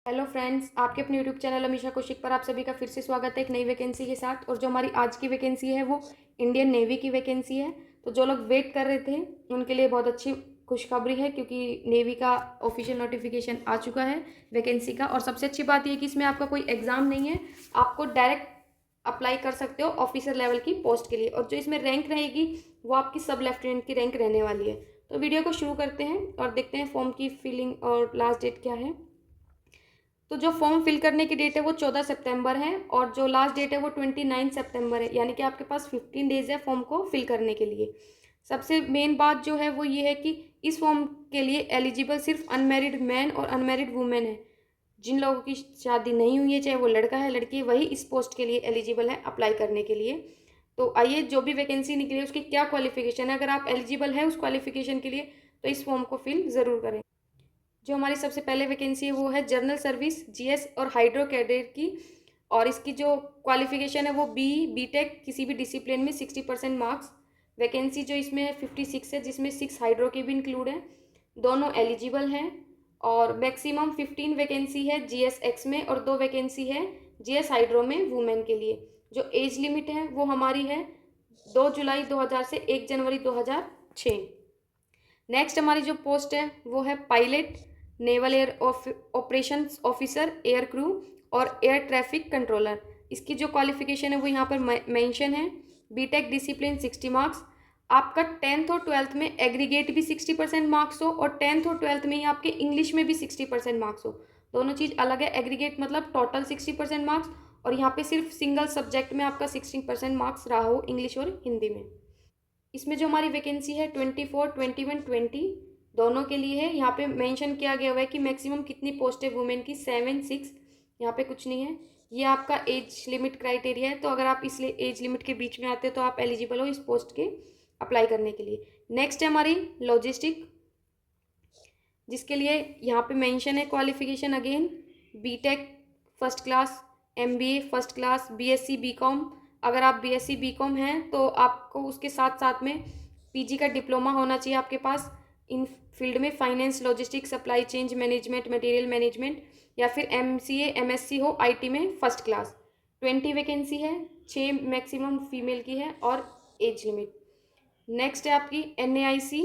Hello friends, आपके अपने YouTube channel Amisha Kaushik पर आप सभी का फिर से स्वागत है एक नई वैकेंसी के साथ। और जो हमारी आज की वैकेंसी है वो इंडियन नेवी की वैकेंसी है। तो जो लोग वेट कर रहे थे उनके लिए बहुत अच्छी खुशखबरी है, क्योंकि नेवी का ऑफिशियल नोटिफिकेशन आ चुका है वैकेंसी का। और सबसे अच्छी बात यह कि इसमें आपका कोई एग्ज़ाम नहीं है, आपको डायरेक्ट अप्लाई कर सकते हो ऑफिसर लेवल की पोस्ट के लिए। और जो इसमें रैंक रहेगी वो आपकी सब लेफ्टिनेंट की रैंक रहने वाली है। तो वीडियो को शुरू करते हैं और देखते हैं फॉर्म की फिलिंग और लास्ट डेट क्या है। तो जो फॉर्म फिल करने की डेट है वो 14 सितंबर है और जो लास्ट डेट है वो 29 सितंबर है, यानी कि आपके पास 15 डेज है फॉर्म को फिल करने के लिए। सबसे मेन बात जो है वो ये है कि इस फॉर्म के लिए एलिजिबल सिर्फ अनमैरिड मैन और अनमैरिड वुमेन है। जिन लोगों की शादी नहीं हुई है, चाहे वो लड़का है लड़की है, वही इस पोस्ट के लिए एलिजिबल है अप्लाई करने के लिए। तो आइए, जो भी वैकेंसी निकली है उसकी क्या क्वालिफिकेशन है, अगर आप एलिजिबल है उस क्वालिफिकेशन के लिए तो इस फॉर्म को फिल ज़रूर करें। जो हमारी सबसे पहले वैकेंसी है वो है जनरल सर्विस जीएस और हाइड्रो कैडेट की। और इसकी जो क्वालिफिकेशन है वो बीटेक किसी भी डिसिप्लिन में 60% मार्क्स। वैकेंसी जो इसमें है 56 है, जिसमें 6 हाइड्रो के भी इंक्लूड हैं। दोनों एलिजिबल हैं। और मैक्सिमम 15 वैकेंसी है जीएस एक्स में और 2 वैकेंसी है जीएस हाइड्रो में वुमेन के लिए। जो एज लिमिट है वो हमारी है 2 जुलाई 2000 से 1 जनवरी 2006। नेक्स्ट हमारी जो पोस्ट है वो है pilot, naval air operations officer, air crew और एयर ट्रैफिक कंट्रोलर। इसकी जो क्वालिफिकेशन है वो यहाँ पर मेंशन है। BTech discipline 60 marks. आपका 10th और 12th में एग्रीगेट भी 60% मार्क्स हो और 10th और 12th में ही आपके इंग्लिश में भी 60% मार्क्स हो। दोनों चीज़ अलग है। एग्रीगेट मतलब टोटल 60% मार्क्स और यहाँ पे सिर्फ सिंगल सब्जेक्ट में आपका 60% मार्क्स रहा हो, इंग्लिश और हिंदी में। इसमें जो हमारी वैकेंसी है 24, 21, 20 दोनों के लिए है। यहाँ पे मेंशन किया गया हुआ है कि मैक्सिमम कितनी पोस्ट है वुमेन की, 7, 6। यहाँ पे कुछ नहीं है। ये आपका एज लिमिट क्राइटेरिया है, तो अगर आप इस एज लिमिट के बीच में आते हो तो आप एलिजिबल हो इस पोस्ट के अप्लाई करने के लिए। नेक्स्ट है हमारी लॉजिस्टिक, जिसके लिए यहाँ पे मेंशन है qualification again BTech first class, MBA first class, BSc BCom. अगर आप बीएससी बीकॉम हैं तो आपको उसके साथ साथ में पीजी का डिप्लोमा होना चाहिए आपके पास इन फील्ड में, finance, logistics, supply change management, material management, या फिर एमसीए एमएससी हो आईटी में फर्स्ट क्लास। 20 वैकेंसी है, 6 मैक्सिमम फीमेल की है और एज लिमिट। नेक्स्ट है आपकी एनएआईसी।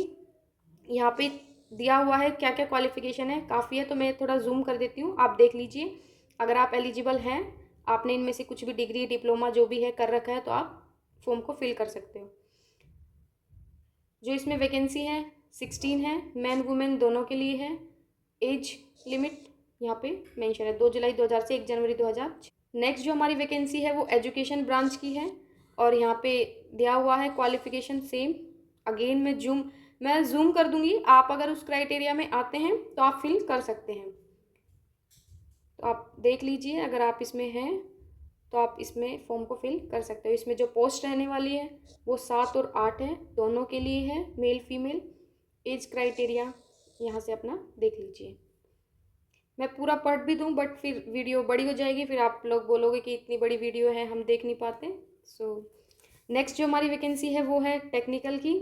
यहाँ पे दिया हुआ है क्या क्या क्वालिफिकेशन है, काफ़ी है तो मैं थोड़ा जूम कर देती हूँ, आप देख लीजिए। अगर आप एलिजिबल हैं, आपने इनमें से कुछ भी डिग्री डिप्लोमा जो भी है कर रखा है, तो आप फॉर्म को फिल कर सकते हो। जो इसमें वैकेंसी है 16 है, मैन वुमेन दोनों के लिए है। एज लिमिट यहाँ पे मेंशन है 2 जुलाई 2000 से 1 जनवरी 2006। नेक्स्ट जो हमारी वैकेंसी है वो एजुकेशन ब्रांच की है और यहाँ पे दिया हुआ है क्वालिफिकेशन सेम। अगेन मैं जूम कर दूंगी, आप अगर उस क्राइटेरिया में आते हैं तो आप फिल कर सकते हैं। तो आप देख लीजिए, अगर आप इसमें हैं तो आप इसमें फॉर्म को फिल कर सकते हो। इसमें जो पोस्ट रहने वाली है वो 7 और 8 है, दोनों के लिए है, मेल फीमेल। एज क्राइटेरिया यहाँ से अपना देख लीजिए। मैं पूरा पढ़ भी दूँ बट फिर वीडियो बड़ी हो जाएगी, फिर आप लोग बोलोगे कि इतनी बड़ी वीडियो है हम देख नहीं पाते। सो नेक्स्ट जो हमारी वैकेंसी है वो है टेक्निकल की।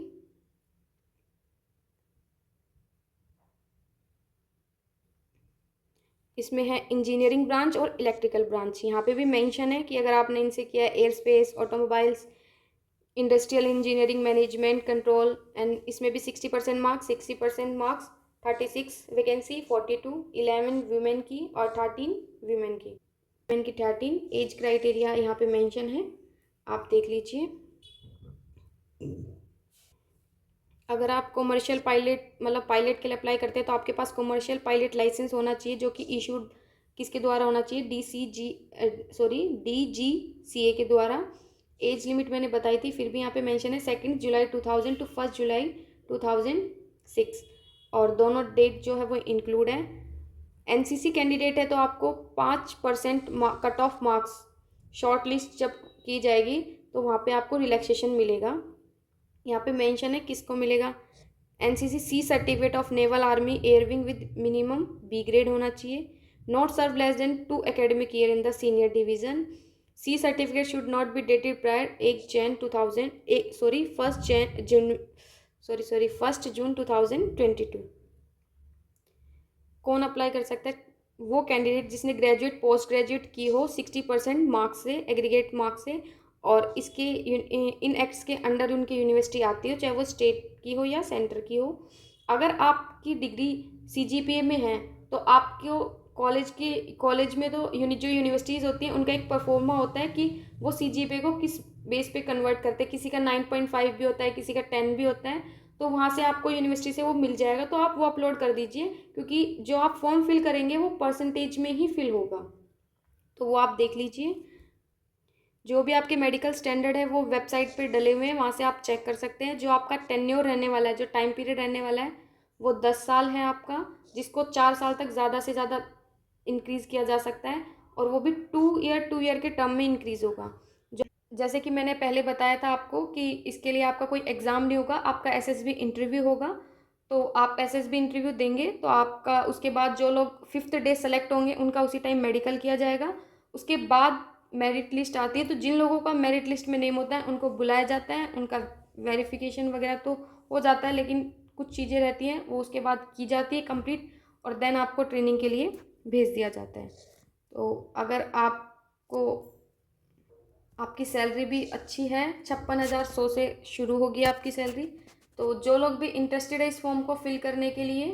इसमें है इंजीनियरिंग ब्रांच और इलेक्ट्रिकल ब्रांच। यहाँ पे भी मेंशन है कि अगर आपने इनसे किया है air space, automobiles, industrial engineering, management, control, and इसमें भी 60% मार्क्स, 60% मार्क्स। 36 वैकेंसी, 42, 11 वुमेन की और 13 वीमेन की। वुमेन की 13। एज क्राइटेरिया यहाँ पे मेंशन है, आप देख लीजिए। अगर आप कॉमर्शियल पायलट मतलब पायलट के लिए अप्लाई करते हैं तो आपके पास कॉमर्शियल पायलट लाइसेंस होना चाहिए, जो कि इशूड किसके द्वारा होना चाहिए, DGCA के द्वारा। एज लिमिट मैंने बताई थी, फिर भी यहाँ पे मेंशन है 2 जुलाई 2000 टू 1 जुलाई 2006। और दोनों डेट जो है वो इंक्लूड है। एनसीसी कैंडिडेट है तो आपको 5% cut off marks, short list जब की जाएगी तो वहाँ पे आपको रिलैक्सेशन मिलेगा। यहाँ पे मेंशन है किसको मिलेगा। NCC C certificate of naval army air wing with minimum B grade होना चाहिए। Not serve less than 2 academic year in the senior division. C certificate should not be dated prior 1 June 2022। कौन apply कर सकता है। वो candidate जिसने graduate post graduate की हो 60% मार्क्स से, एग्रीगेट मार्क्स से, और इसके इन एक्ट्स के अंडर उनकी यूनिवर्सिटी आती हो, चाहे वो स्टेट की हो या सेंटर की हो। अगर आपकी डिग्री CGPA में है तो आपको कॉलेज में तो जो यूनिवर्सिटीज़ होती हैं उनका एक परफॉर्मा होता है कि वो CGPA को किस बेस पे कन्वर्ट करते हैं। किसी का 9.5 भी होता है, किसी का 10 भी होता है, तो वहाँ से आपको यूनिवर्सिटी से वो मिल जाएगा, तो आप वो अपलोड कर दीजिए, क्योंकि जो आप फॉर्म फिल करेंगे वो परसेंटेज में ही फिल होगा। तो वो आप देख लीजिए। जो भी आपके मेडिकल स्टैंडर्ड है वो वेबसाइट पे डले हुए हैं, वहाँ से आप चेक कर सकते हैं। जो आपका टेन्योर रहने वाला है, जो टाइम पीरियड रहने वाला है, वो 10 साल है आपका, जिसको 4 साल तक ज़्यादा से ज़्यादा इंक्रीज़ किया जा सकता है, और वो भी 2 ईयर के टर्म में इंक्रीज़ होगा। जैसे कि मैंने पहले बताया था आपको कि इसके लिए आपका कोई एग्ज़ाम नहीं होगा, आपका SSB इंटरव्यू होगा। तो आप SSB इंटरव्यू देंगे तो आपका उसके बाद जो लोग 5th डे सेलेक्ट होंगे उनका उसी टाइम मेडिकल किया जाएगा। उसके बाद मेरिट लिस्ट आती है, तो जिन लोगों का मेरिट लिस्ट में नेम होता है उनको बुलाया जाता है, उनका वेरिफिकेशन वगैरह तो हो जाता है, लेकिन कुछ चीज़ें रहती हैं वो उसके बाद की जाती है कंप्लीट, और देन आपको ट्रेनिंग के लिए भेज दिया जाता है। तो अगर आपको आपकी सैलरी भी अच्छी है, 56,100 से शुरू होगी आपकी सैलरी। तो जो लोग भी इंटरेस्टेड है इस फॉर्म को फिल करने के लिए,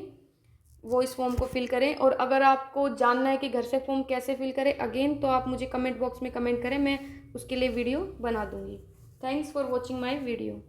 वो इस फॉर्म को फिल करें। और अगर आपको जानना है कि घर से फॉर्म कैसे फिल करें अगेन, तो आप मुझे कमेंट बॉक्स में कमेंट करें, मैं उसके लिए वीडियो बना दूँगी। Thanks for watching my video.